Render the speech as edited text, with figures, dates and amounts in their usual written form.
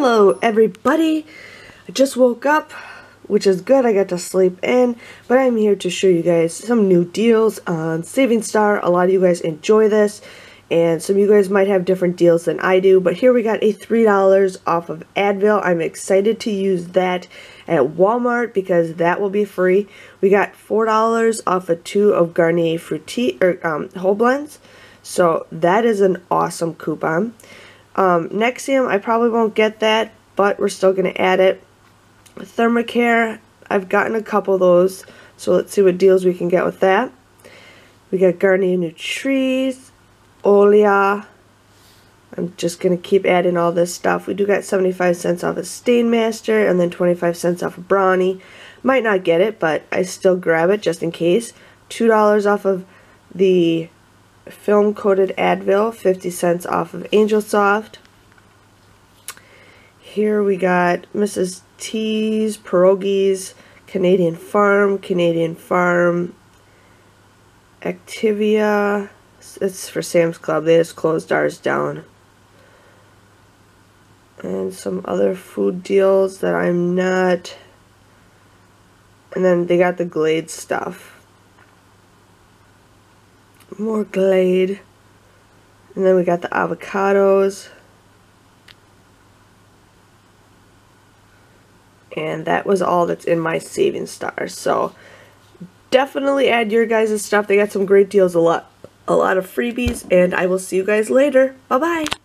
Hello everybody, I just woke up, which is good. I got to sleep in, but I'm here to show you guys some new deals on Saving Star. A lot of you guys enjoy this, and some of you guys might have different deals than I do, but here we got a $3 off of Advil. I'm excited to use that at Walmart because that will be free. We got $4 off of 2 of Garnier Fruity, whole blends, so that is an awesome coupon. Nexium, I probably won't get that, but we're still going to add it. Thermacare, I've gotten a couple of those, so let's see what deals we can get with that. We got Garnier Nutrice, Olia. I'm just going to keep adding all this stuff. We do got 75 cents off of Stainmaster, and then 25 cents off of Brawny. Might not get it, but I still grab it just in case. $2 off of the film coated Advil, 50 cents off of Angel Soft. Here we got Mrs. T's, Pierogies, Canadian Farm, Activia. It's for Sam's Club. They just closed ours down. And some other food deals that I'm not. And then they got the Glade stuff. More Glade. And then we got the avocados. And that was all that's in my Saving Star. So definitely add your guys' stuff. They got some great deals, a lot of freebies, and I will see you guys later. Bye bye.